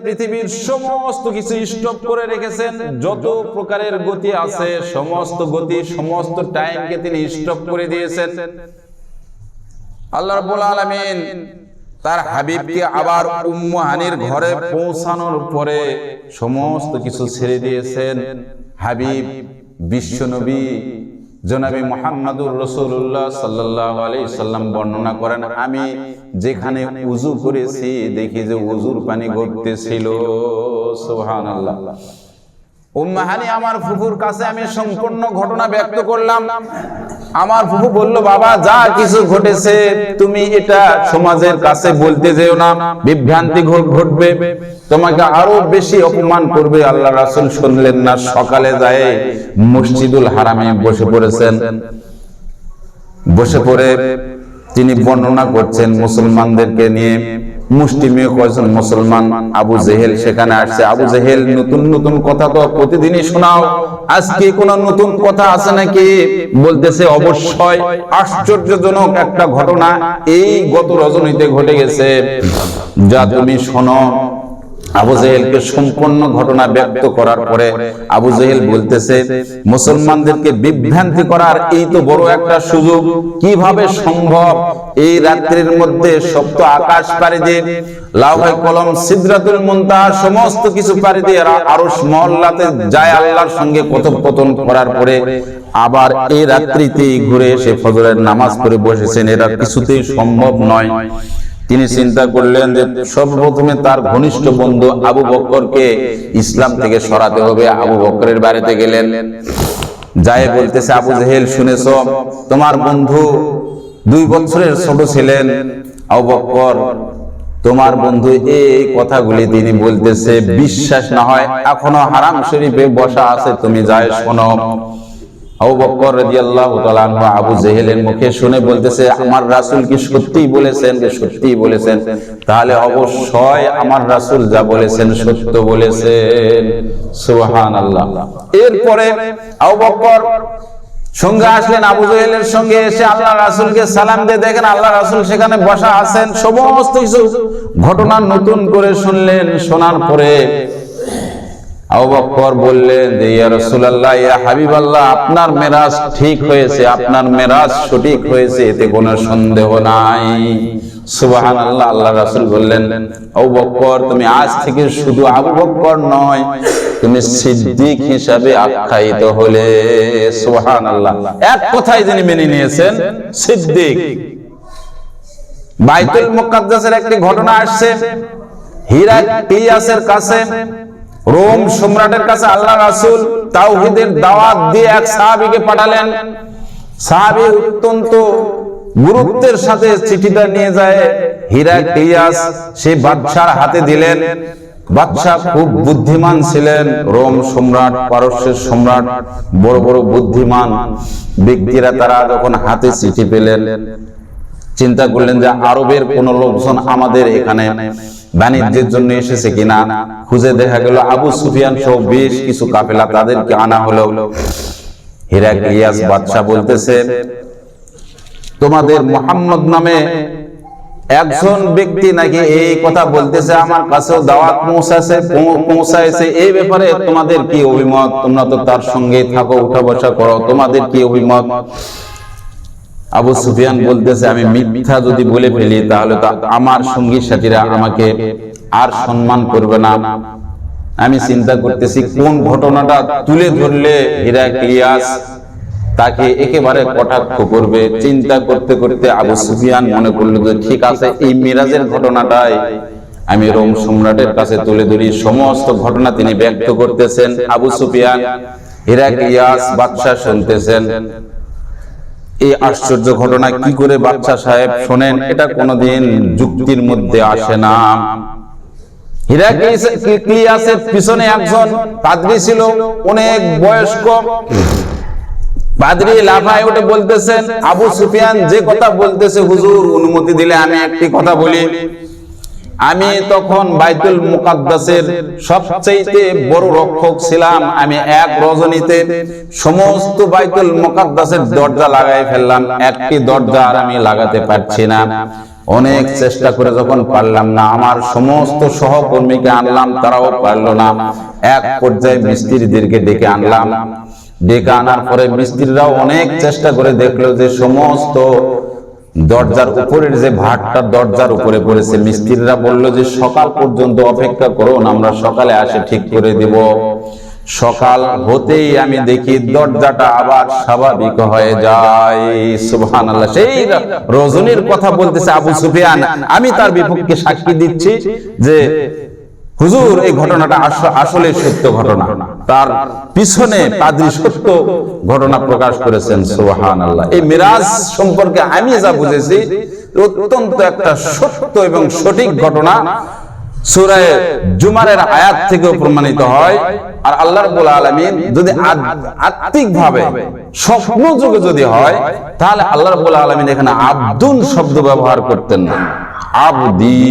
পৃথিবীর সমস্ত কিছু স্টপ করে রেখেছেন, যত প্রকারের গতি আছে সমস্ত গতি সমস্ত টাইমকে তিনি স্টপ করে দিয়েছেন। আল্লাহ রাব্বুল আলামিন তার হাবিবকে আবার উম্মু হানির ঘরে পৌঁছানোর পরে সমস্ত কিছু ছেড়ে দিয়েছেন। হাবিব বিশ্বনবী জনাবে মুহাম্মদুর রাসূলুল্লাহ সাল্লাল্লাহু আলাইহি সাল্লাম বর্ণনা করেন, আমি যেখানে ওযু করেছি দেখি যে ওযুর পানি গড়তেছিল। সুবহানাল্লাহ। উম্মু হানি আমার ফুফুর কাছে আমি সম্পূর্ণ ঘটনা ব্যক্ত করলাম। আমার ফুফু বলল, বাবা যা কিছু ঘটেছে তুমি এটা সমাজের কাছে বলতে যেও না, বিভ্রান্তি ঘটবে, তোমাকে আরো বেশি অপমান করবে। আল্লাহ রাসূল শুনলেন না, সকালে যায় মসজিদুল হারামে বসে পড়েছেন। বসে পড়ে তিনি বর্ণনা করছেন মুসলমানদেরকে নিয়ে। মুসলিমে কয়েকজন মুসলমান, আবু জেহেল সেখানে আসছে। আবু জেহেল নতুন নতুন কথা তো প্রতিদিনই শোনাও, আজকে কোন নতুন কথা আছে নাকি? বলতেছে অবশ্যই আশ্চর্যজনক একটা ঘটনা এই গত রজনীতে ঘটে গেছে, যা তুমি শোনো। আবু জেহেলকে সম্পূর্ণ ঘটনা ব্যক্ত করার পরে আবু জেহেল বলতেছে, মুসলমানদেরকে বিভ্রান্তি করার এই তো বড় একটা সুযোগ, কিভাবে সম্ভব? এই রাত্রির মধ্যে সপ্ত আকাশ পাড়ি দিয়ে, লাউহে কলম, সিদরাতুল মুনতাহা সমস্ত কিছু পাড়ি দিয়ে আরশ মহল্লাতে যায় আল্লাহর সঙ্গে কথোপকথন করার পরে আবার এই রাত্রিতেই ঘুরে এসে ফজরের নামাজ পড়ে বসেছেন, এটা কিছুতেই সম্ভব নয়। তিনি চিন্তা করলেন যে সর্বপ্রথমে তার ঘনিষ্ঠ বন্ধু আবু বকরকে ইসলাম থেকে সরাতে হবে। আবু বকরের বাড়িতে গেলেন, যায় বলতেছে, আবু জেহেল শুনেছ তোমার বন্ধু 2 বছরের ছোট ছিলেন। আবু বকর তোমার বন্ধু এই কথাগুলি তিনি বলতেছে, বিশ্বাস না হয় এখনো হারাম শরীফে বসা আছে, তুমি যায় শোনো। আবু বকর রাদিয়াল্লাহু তাআলা আনহু আবু জেহেলের মুখে শুনে বলতেছে, আমার রাসূল কি সত্যিই বলেছেন? সত্যিই বলেছেন, তাহলে অবশ্যই আমার রাসূল যা বলেছেন সত্য বলেছেন। সুবহানাল্লাহ। এরপরে আবু বকর সঙ্গে আসলেন, আবু জেহেলের সঙ্গে এসে আল্লাহ রাসূলকে সালাম দিয়ে দেখেন আল্লাহ রাসূল সেখানে বসা আছেন। সমস্ত কিছু ঘটনা নতুন করে শুনলেন। শোনার পরে আবু বকর বললেন যে, ইয়া রাসূলুল্লাহ, ইয়া হাবিবাল্লাহ, আপনার মেরাজ ঠিক হয়েছে, আপনার মেরাজ সঠিক হয়েছে, এতে কোনো সন্দেহ নাই। সুবহানাল্লাহ। আল্লাহ রাসূল বললেন, আবু বকর তুমি আজ থেকে শুধু আবু বকর নয়, তুমি সিদ্দিক হিসাবে আখ্যায়িত হলে। সুবহানাল্লাহ। এক কথাই যিনি মেনে নিয়েছেন, সিদ্দিক। বাইতুল মুকাদ্দাসের একটি ঘটনা আসছে, হিরাক্লিয়াসের কাছে, রোম সম্রাটের কাছে আল্লাহ রাসূল তাওহীদের দাওয়াত দিয়ে এক সাহাবীকে পাঠালেন। সাহাবী অত্যন্ত গুরুত্বের সাথে চিঠিটা নিয়ে যায় হিরাক্লিয়াস সেই বাদশার হাতে দিলেন। বাদশা খুব বুদ্ধিমান ছিলেন, রোম সম্রাট, পারস্যের সম্রাট, বড় বড় বুদ্ধিমান ব্যক্তিরা তারা যখন হাতে চিঠি পেলেন, চিন্তা করলেন যে আরবের কোন লোকজন আমাদের এখানে বাণিজ্যের জন্য এসেছে কিনা। খুঁজে দেখা গেল আবু সুফিয়ান সহ বেশ কিছু কাফেলা, তাদেরকে আনা হলো। হিরাক্লিয়াস বাদশা বলতেছে, তোমাদের মুহাম্মদ নামে একজন ব্যক্তি নাকি এই কথা বলতেছে, আমার কাছেও দাওয়াত পৌঁছাইছে, এই ব্যাপারে তোমাদের কি অভিমত? তোমরা তো তার সঙ্গে থাকো, উঠা বসা করো, তোমাদের কি অভিমত? আবু সুফিয়ান বলতেছে, আমি মিথ্যা যদি বলে ফেলি তাহলে তো আমার সঙ্গী সাথীরা আমাকে আর সম্মান করবে না। আমি চিন্তা করতেছি কোন ঘটনাটা তুলে ধরলে হিরাক্লিয়াস তাকে একেবারে কটাক্ষ করবে। চিন্তা করতে করতে আবু সুফিয়ান মনে করলো যে ঠিক আছে, এই মিরাজের ঘটনাটাই আমি রোম সম্রাটের কাছে তুলে ধরি। সমস্ত ঘটনা তিনি ব্যক্ত করতেছেন, আবু সুফিয়ান, হিরাক্লিয়াস বাদশা শুনতেছেন। এই আশ্চর্য ঘটনা কি করে বাদশা সাহেব শোনেন, এটা কোনোদিন যুক্তির মধ্যে আসে না। হিরাক্লিয়াসের পিছনে একজন পাদ্রী ছিল, অনেক বয়স্ক পাদ্রী। লাফায় উঠে বলতেছেন, আবু সুফিয়ান যে কথা বলতেছে, হুজুর অনুমতি দিলে আমি একটি কথা বলি। আমি তখন বাইতুল মুকাদ্দাসের সবচেয়ে বড় রক্ষক ছিলাম। আমি এক রজনীতে সমস্ত বাইতুল মুকাদ্দাসের দরজা লাগাই ফেললাম, একটি দরজা আর আমি লাগাতে পারছি না। অনেক চেষ্টা করে যখন পারলাম না, আমার সমস্ত সহকর্মীকে আনলাম, তারাও পারলো না। এক পর্যায়ে মিস্ত্রিদেরকে ডেকে আনলাম। ডেকে আনার পরে মিস্ত্রিরাও অনেক চেষ্টা করে দেখলো যে সমস্ত দরজার উপরের যে ভাতটা দরজার উপরে পড়েছে। মিস্ত্রিরা বললো যে সকাল পর্যন্ত অপেক্ষা করুন, আমরা সকালে আসে ঠিক করে দেব। সকাল হতেই আমি দেখি দরজাটা আবার স্বাভাবিক হয়ে যায়। সুবহানাল্লাহ। সেই রজনীর কথা বলতেছে আবু সুফিয়ান, আমি তার বিপক্ষে সাক্ষী দিচ্ছি যে হুজুর এই ঘটনাটা আসলে সত্য ঘটনা। তার পিছনে পাদ্রী সত্য ঘটনা প্রকাশ করেছেন। সুবহানাল্লাহ। এই মিরাজ সম্পর্কে আমি যা বুঝেছি অত্যন্ত একটা সত্য এবং সঠিক ঘটনা সূরা জুমারের আয়াত থেকেও প্রমাণিত হয়। আর আল্লাহ রাব্বুল আলামিন যদি আত্মিকভাবে স্বপ্নযোগে যদি হয়, তাহলে আল্লাহ রাব্বুল আলামিন এখানে আব্দুন শব্দ ব্যবহার করতেন না। আবদি,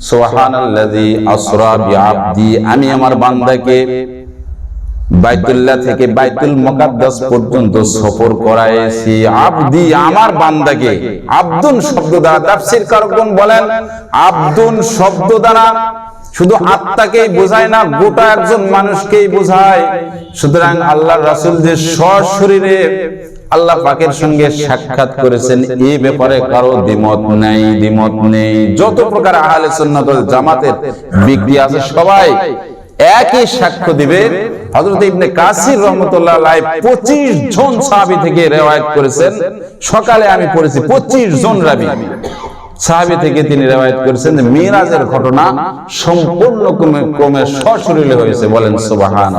সুবহানাল্লাযী আসরা বিআবদি, আমি আমার বান্দাকে বাইতুল্লাহ থেকে বাইতুল মুকাদ্দাস পর্যন্ত সফর করাইছি। আবদি, আমার বান্দাকে। আব্দুন শব্দ দ্বারা তাফসীর কারকগণ বলেন, আব্দুন শব্দ দ্বারা শুধু আত্মাকেই বোঝায় না, গোটা একজন মানুষকেই বোঝায়। সুতরাং আল্লাহর রাসূল যে সশরীরে আল্লাহ পাকের সঙ্গে সাক্ষাৎ করেছেন, এই ব্যাপারে কারো দ্বিমত নেই। যত প্রকার আহলে সুন্নাত ওয়াল জামাতের ব্যক্তি আছে সবাই একই সাক্ষ্য দিবে। হযরত ইবনে কাসির রাহমাতুল্লাহ আলাইহি 25 জন সাহাবী থেকে রিওয়ায়াত করেছেন। সকালে আমি পড়েছি 25 জন রাবী সাহাবী থেকে তিনি রিওয়ায়াত করেছেন যে মিরাজের ঘটনা সম্পূর্ণ ক্রমে সশরীরে হয়েছে। বলেন সুবহানাল্লাহ।